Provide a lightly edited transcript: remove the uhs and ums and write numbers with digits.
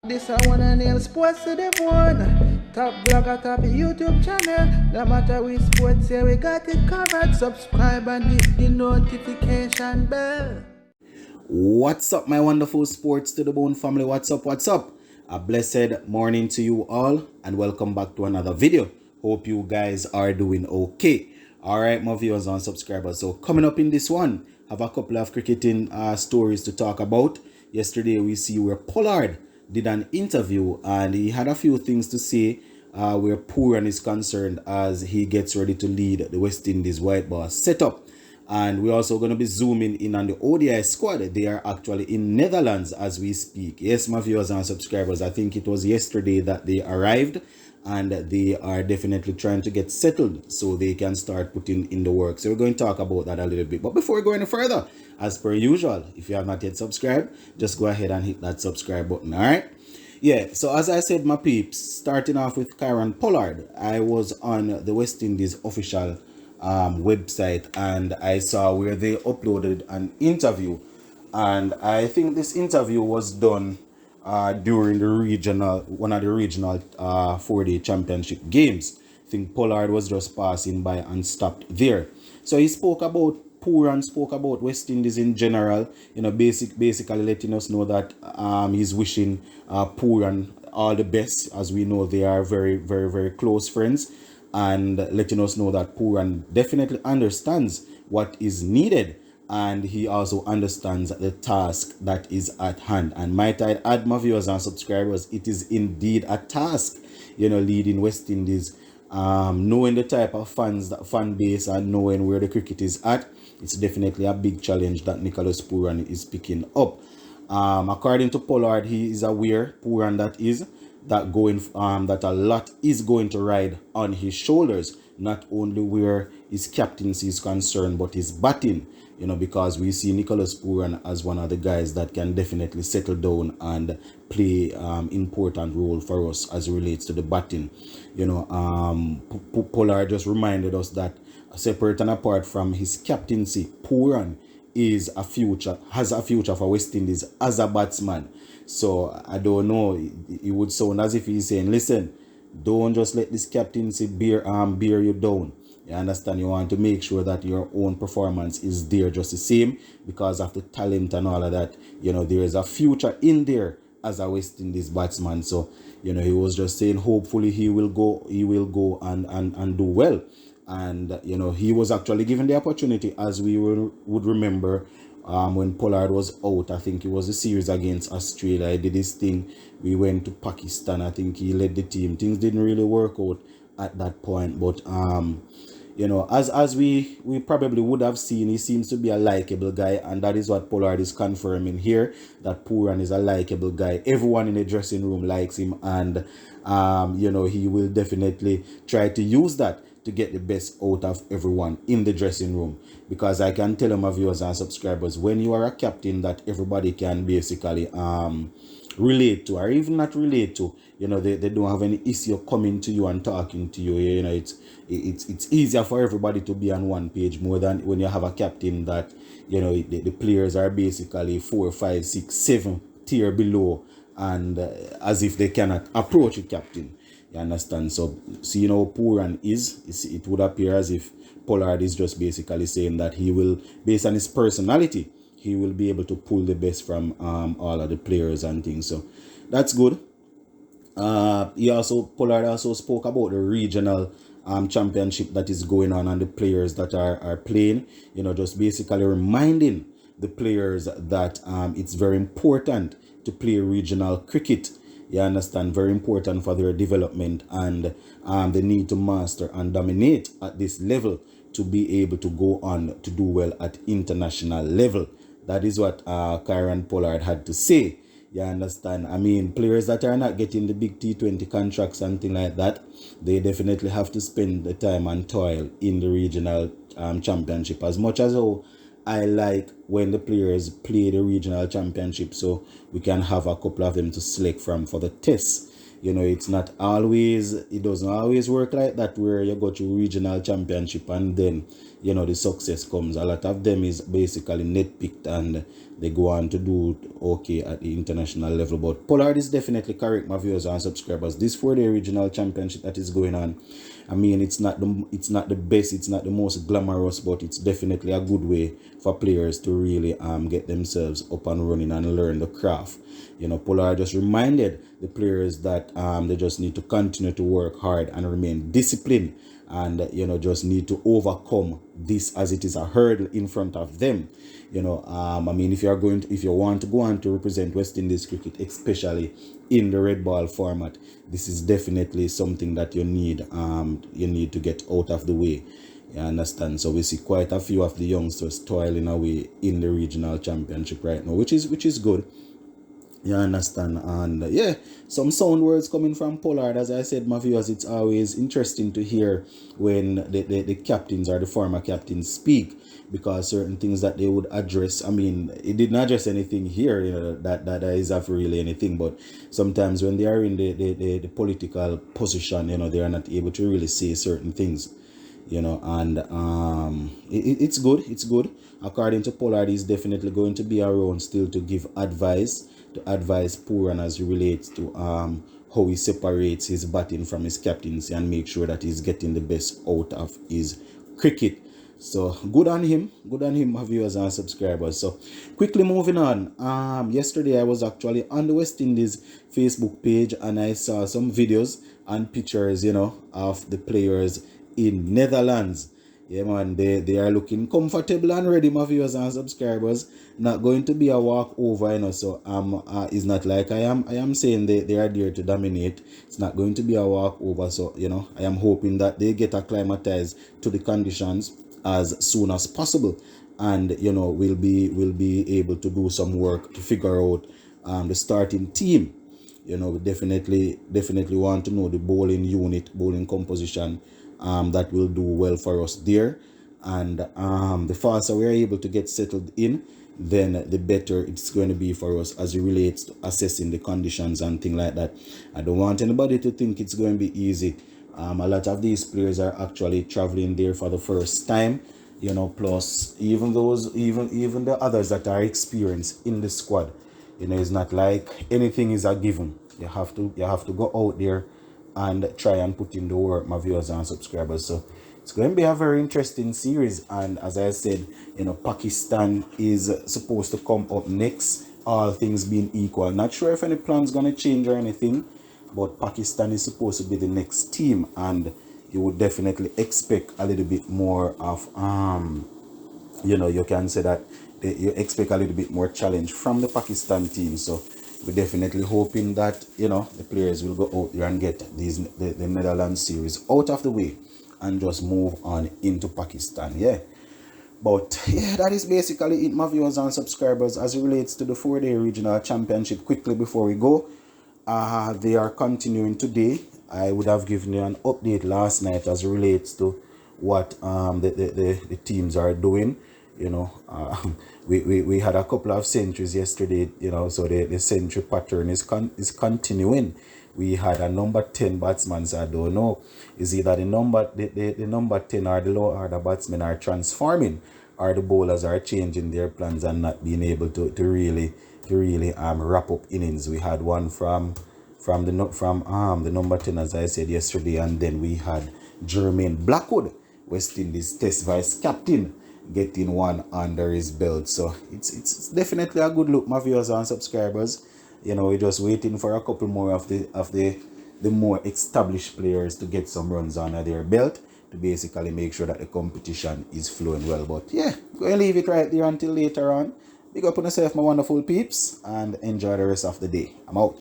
This I wanna nail sports to the bone. Top blogger, top YouTube channel. No matter which sports, here we got it covered. Subscribe and hit the notification bell. What's up, my wonderful Sports to the Bone family? What's up? What's up? A blessed morning to you all, and welcome back to another video. Hope you guys are doing okay. All right, my viewers and subscribers. So coming up in this one, have a couple of cricketing stories to talk about. Yesterday, we see where Pollard did an interview, and he had a few things to say where Pooran is concerned as he gets ready to lead the West Indies white ball setup. And we're also going to be zooming in on the ODI squad. They are actually in Netherlands as we speak. Yes, my viewers and subscribers, I think it was yesterday that they arrived, and they are definitely trying to get settled so they can start putting in the work. So we're going to talk about that a little bit. But before we go any further, as per usual, if you have not yet subscribed, just go ahead and hit that subscribe button, all right? Yeah, so as I said, my peeps, starting off with Kieron Pollard, I was on the West Indies official website, and I saw where they uploaded an interview, and I think this interview was done during one of the regional 4-day championship games. I think Pollard was just passing by and stopped there. So he spoke about Pooran, spoke about West Indies in general, basically letting us know that he's wishing Pooran all the best. As we know, they are very, very, very close friends, and letting us know that Pooran definitely understands what is needed, and he also understands the task that is at hand. And might I add, my viewers and subscribers, it is indeed a task, leading West Indies, knowing the type of fan base, and knowing where the cricket is at. It's definitely a big challenge that Nicholas Pooran is picking up. According to Pollard, he is aware, Pooran that a lot is going to ride on his shoulders, not only where his captaincy is concerned, but his batting, because we see Nicholas Pooran as one of the guys that can definitely settle down and play important role for us as it relates to the batting. Pollard just reminded us that separate and apart from his captaincy, Pooran has a future for West Indies as a batsman. So I don't know, it would sound as if he's saying, listen, don't just let this captaincy bear you down. You understand? You want to make sure that your own performance is there just the same, because of the talent and all of that. There is a future in there as a West Indies batsman. So, he was just saying hopefully he will go and do well. And, he was actually given the opportunity, as we would remember, when Pollard was out. I think it was a series against Australia. He did his thing. We went to Pakistan. I think he led the team. Things didn't really work out at that point. But, as we probably would have seen, he seems to be a likable guy. And that is what Pollard is confirming here, that Pooran is a likable guy. Everyone in the dressing room likes him. And, he will definitely try to use that to get the best out of everyone in the dressing room. Because I can tell my viewers and subscribers, when you are a captain that everybody can basically relate to, or even not relate to, they don't have any issue coming to you and talking to you. It's easier for everybody to be on one page, more than when you have a captain that the players are basically 4, 5, 6, 7 tier below, and as if they cannot approach a captain. You understand? So Pooran it would appear as if Pollard is just basically saying that he will, based on his personality, he will be able to pull the best from all of the players and things. So that's good. Pollard also spoke about the regional championship that is going on and the players that are playing. Just basically reminding the players that it's very important to play regional cricket. You understand? Very important for their development, and they need to master and dominate at this level to be able to go on to do well at international level. That is what Kieron Pollard had to say. You understand? I mean, players that are not getting the big T20 contracts, something like that, they definitely have to spend the time and toil in the regional championship. As much as I like when the players play the regional championship, so we can have a couple of them to select from for the tests. It doesn't always work like that, where you go to regional championship and then, the success comes. A lot of them is basically net picked, and they go on to do okay at the international level. But Pollard is definitely correct, my viewers and subscribers. This 4-day regional championship that is going on, I mean, it's not the best, it's not the most glamorous, but it's definitely a good way for players to really get themselves up and running and learn the craft. Pollard just reminded the players that they just need to continue to work hard and remain disciplined, and just need to overcome this as it is a hurdle in front of them. I mean, if you want to go on to represent West Indies cricket, especially in the red ball format, this is definitely something that you need to get out of the way. You understand? So we see quite a few of the youngsters toiling away in the regional championship right now, which is good. You understand? And yeah, some sound words coming from Pollard. As I said, my viewers, it's always interesting to hear when the captains or the former captains speak, because certain things that they would address, I mean, it didn't address anything here, that is of really anything, but sometimes when they are in the political position, they are not able to really say certain things. And it's good. According to Pollard, he's definitely going to be around still to give advice Pooran as it relates to how he separates his batting from his captaincy and make sure that he's getting the best out of his cricket. So good on him, my viewers and subscribers. So quickly moving on. Yesterday I was actually on the West Indies Facebook page, and I saw some videos and pictures, of the players in Netherlands. Yeah, man, they are looking comfortable and ready, my viewers and subscribers. Not going to be a walkover, so it's not like I am saying they are there to dominate. It's not going to be a walkover. So I am hoping that they get acclimatized to the conditions as soon as possible, and we'll be able to do some work to figure out the starting team. We definitely want to know the bowling composition that will do well for us there. And the faster we are able to get settled in, then the better it's going to be for us as it relates to assessing the conditions and things like that. I don't want anybody to think it's going to be easy. A lot of these players are actually traveling there for the first time, plus even the others that are experienced in the squad. It's not like anything is a given. You have to go out there and try and put in the work, my viewers and subscribers. So it's going to be a very interesting series. And as I said, Pakistan is supposed to come up next, all things being equal. Not sure if any plans going to change or anything, but Pakistan is supposed to be the next team, and you would definitely expect a little bit more of you can say that you expect a little bit more challenge from the Pakistan team. So we're definitely hoping that the players will go out there and get the Netherlands series out of the way and just move on into Pakistan. But that is basically it, my viewers and subscribers, as it relates to the 4-day regional championship. Quickly before we go, they are continuing today. I would have given you an update last night as it relates to what the teams are doing. We had a couple of centuries yesterday, so the century pattern is continuing. We had a number 10 batsman, so I don't know, is either the number 10 or the low order batsmen are transforming, or the bowlers are changing their plans and not being able to really wrap up innings. We had one from the number 10, as I said yesterday, and then we had Jermaine Blackwood, West Indies Test vice captain, getting one under his belt. So it's definitely a good look, my viewers and subscribers. We're just waiting for a couple more of the more established players to get some runs under their belt to basically make sure that the competition is flowing well. But yeah, go and leave it right there until later on. Big up on yourself, my wonderful peeps, and enjoy the rest of the day. I'm out.